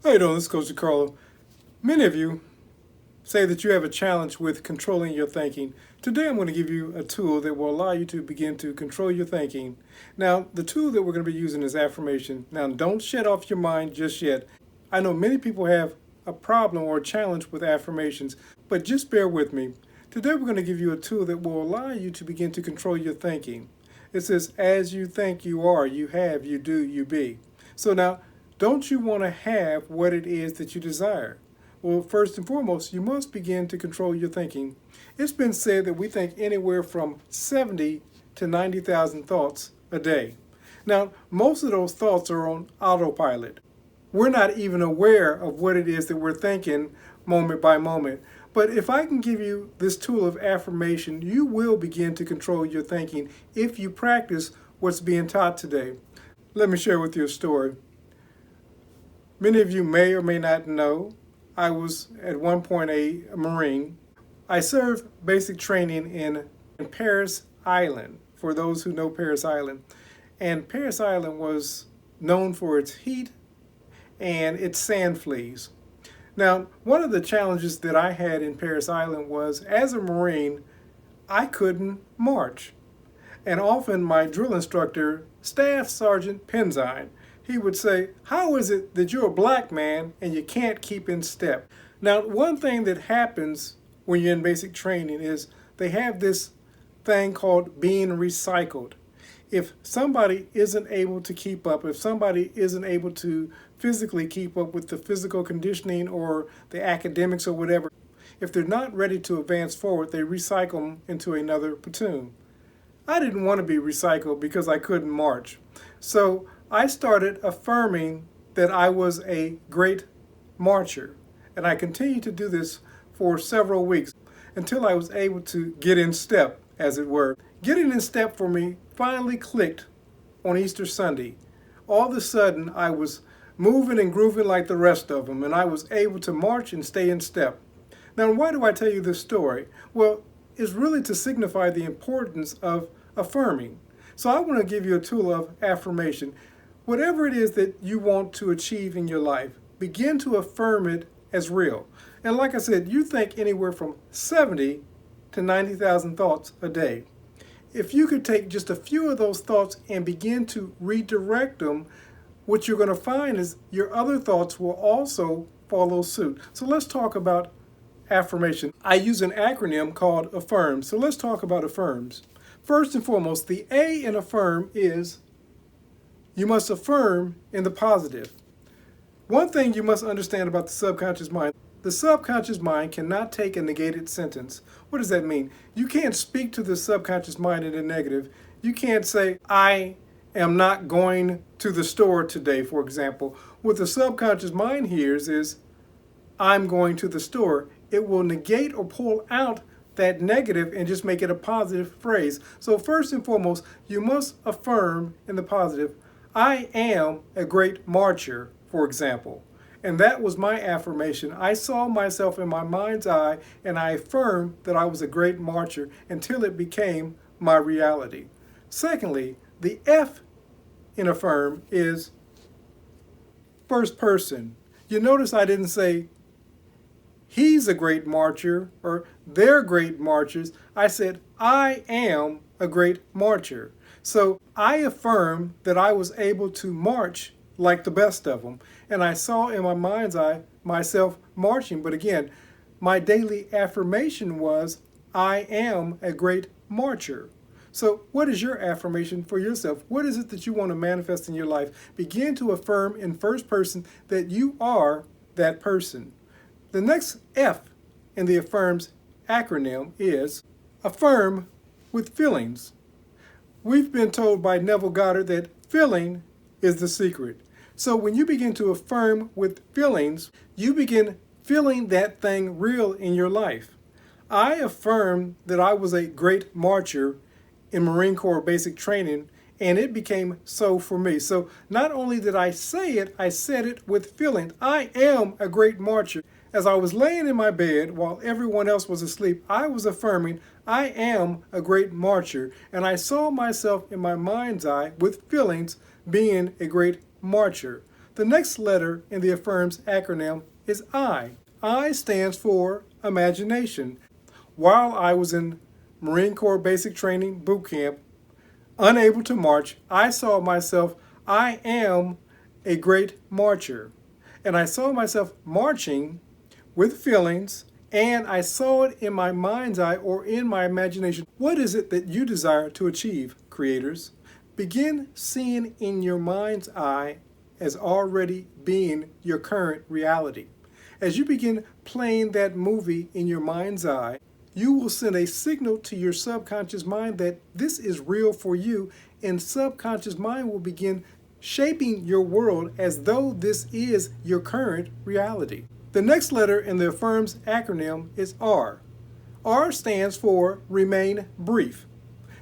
How you doing? This is Coach DeCarlo. Many of you say that you have a challenge with controlling your thinking. Today I'm going to give you a tool that will allow you to begin to control your thinking. Now, the tool that we're going to be using is affirmation. Now, don't shut off your mind just yet. I know many people have a problem or a challenge with affirmations, but just bear with me. Today we're going to give you a tool that will allow you to begin to control your thinking. It says, as you think you are, you have, you do, you be. So now, don't you want to have what it is that you desire? Well, first and foremost, you must begin to control your thinking. It's been said that we think anywhere from 70 to 90,000 thoughts a day. Now, most of those thoughts are on autopilot. We're not even aware of what it is that we're thinking moment by moment. But if I can give you this tool of affirmation, you will begin to control your thinking if you practice what's being taught today. Let me share with you a story. Many of you may or may not know, I was at one point a Marine. I served basic training in Paris Island, for those who know Paris Island. And Paris Island was known for its heat and its sand fleas. Now, one of the challenges that I had in Paris Island was, as a Marine, I couldn't march. And often my drill instructor, Staff Sergeant Penzine, he would say, how is it that you're a black man and you can't keep in step? Now, one thing that happens when you're in basic training is they have this thing called being recycled. If somebody isn't able to keep up, if somebody isn't able to physically keep up with the physical conditioning or the academics or whatever, if they're not ready to advance forward, they recycle them into another platoon. I didn't want to be recycled because I couldn't march. So I started affirming that I was a great marcher. And I continued to do this for several weeks until I was able to get in step, as it were. Getting in step for me finally clicked on Easter Sunday. All of a sudden, I was moving and grooving like the rest of them, and I was able to march and stay in step. Now, why do I tell you this story? Well, it's really to signify the importance of affirming. So I want to give you a tool of affirmation. Whatever it is that you want to achieve in your life, begin to affirm it as real. And like I said, you think anywhere from 70 to 90,000 thoughts a day. If you could take just a few of those thoughts and begin to redirect them, what you're going to find is your other thoughts will also follow suit. So let's talk about affirmation. I use an acronym called Affirm. So let's talk about affirms. First and foremost, the A in affirm is you must affirm in the positive. One thing you must understand about the subconscious mind, the subconscious mind cannot take a negated sentence. What does that mean? You can't speak to the subconscious mind in a negative. You can't say, I am not going to the store today, for example. What the subconscious mind hears is, I'm going to the store. It will negate or pull out that negative and just make it a positive phrase. So first and foremost, you must affirm in the positive. I am a great marcher, for example. And that was my affirmation. I saw myself in my mind's eye and I affirmed that I was a great marcher until it became my reality. Secondly, the F in affirm is first person. You notice I didn't say he's a great marcher or they're great marchers. I said I am a great marcher. So I affirmed that I was able to march like the best of them. And I saw in my mind's eye myself marching. But again, my daily affirmation was, I am a great marcher. So what is your affirmation for yourself? What is it that you want to manifest in your life? Begin to affirm in first person that you are that person. The next F in the affirms acronym is affirm with feelings. We've been told by Neville Goddard that feeling is the secret. So when you begin to affirm with feelings, you begin feeling that thing real in your life. I affirmed that I was a great marcher in Marine Corps basic training, and it became so for me. So not only did I say it, I said it with feeling. I am a great marcher. As I was laying in my bed while everyone else was asleep, I was affirming, I am a great marcher. And I saw myself in my mind's eye with feelings being a great marcher. The next letter in the Affirm's acronym is I. I stands for imagination. While I was in Marine Corps Basic Training Boot Camp, unable to march, I saw myself, I am a great marcher. And I saw myself marching with feelings, and I saw it in my mind's eye or in my imagination. What is it that you desire to achieve, creators? Begin seeing in your mind's eye as already being your current reality. As you begin playing that movie in your mind's eye, you will send a signal to your subconscious mind that this is real for you, and subconscious mind will begin shaping your world as though this is your current reality. The next letter in the Affirm's acronym is R. R stands for remain brief.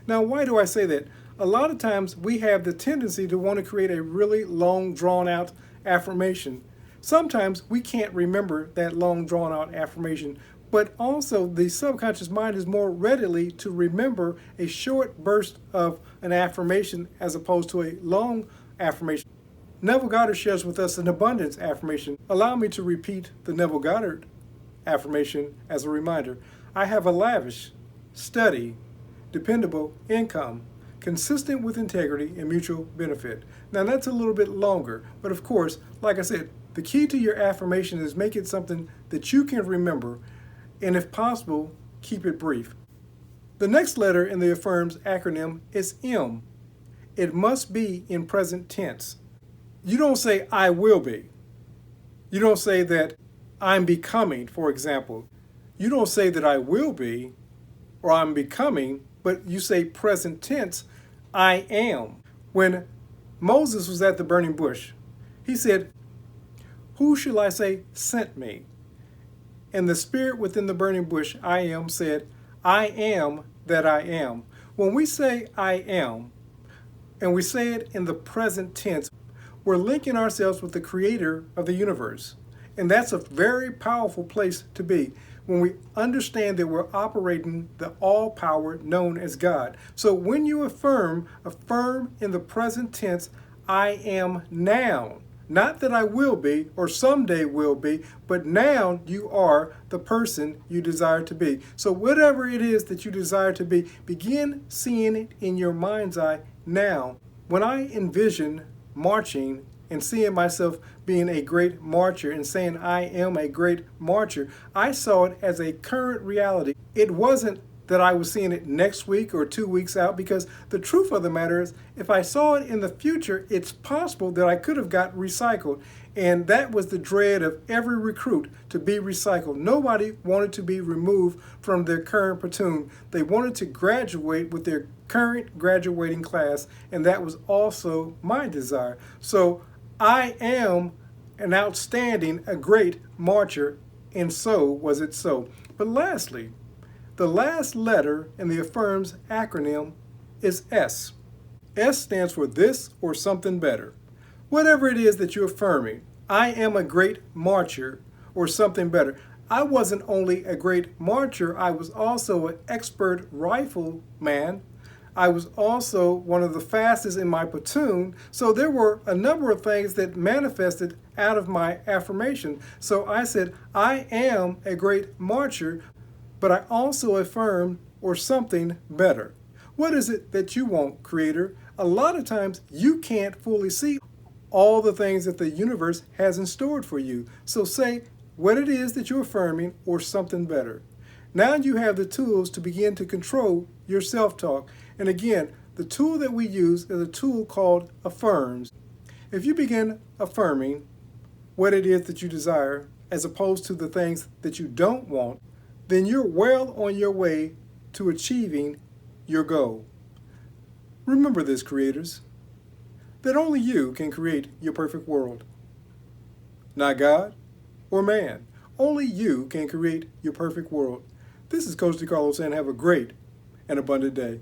Now, why do I say that? A lot of times we have the tendency to want to create a really long, drawn-out affirmation. Sometimes we can't remember that long, drawn-out affirmation, but also the subconscious mind is more readily to remember a short burst of an affirmation as opposed to a long affirmation. Neville Goddard shares with us an abundance affirmation. Allow me to repeat the Neville Goddard affirmation as a reminder. I have a lavish, steady, dependable income, consistent with integrity and mutual benefit. Now that's a little bit longer, but of course, like I said, the key to your affirmation is make it something that you can remember, and if possible, keep it brief. The next letter in the Affirm's acronym is M. It must be in present tense. You don't say, I will be. You don't say that I'm becoming, for example. You don't say that I will be or I'm becoming, but you say present tense, I am. When Moses was at the burning bush, he said, who shall I say sent me? And the spirit within the burning bush, I am, said, I am that I am. When we say I am, and we say it in the present tense, we're linking ourselves with the creator of the universe. And that's a very powerful place to be when we understand that we're operating the all-power known as God. So when you affirm in the present tense, I am now. Not that I will be or someday will be, but now you are the person you desire to be. So whatever it is that you desire to be, begin seeing it in your mind's eye now. When I envision marching and seeing myself being a great marcher and saying I am a great marcher, I saw it as a current reality. It wasn't that I was seeing it next week or 2 weeks out, because the truth of the matter is, if I saw it in the future, it's possible that I could have got recycled. And that was the dread of every recruit, to be recycled. Nobody wanted to be removed from their current platoon. They wanted to graduate with their current graduating class, and that was also my desire. So I am an outstanding, a great marcher, and so was it so. But lastly, the last letter in the Affirm's acronym is S. S stands for this or something better. Whatever it is that you're affirming, I am a great marcher or something better. I wasn't only a great marcher, I was also an expert rifleman. I was also one of the fastest in my platoon. So there were a number of things that manifested out of my affirmation. So I said, I am a great marcher, but I also affirm or something better. What is it that you want, creator? A lot of times you can't fully see all the things that the universe has in store for you. So say what it is that you're affirming or something better. Now you have the tools to begin to control your self-talk. And again, the tool that we use is a tool called Affirms. If you begin affirming what it is that you desire as opposed to the things that you don't want, then you're well on your way to achieving your goal. Remember this, creators, that only you can create your perfect world. Not God or man. Only you can create your perfect world. This is Coach DeCarlo saying have a great and abundant day.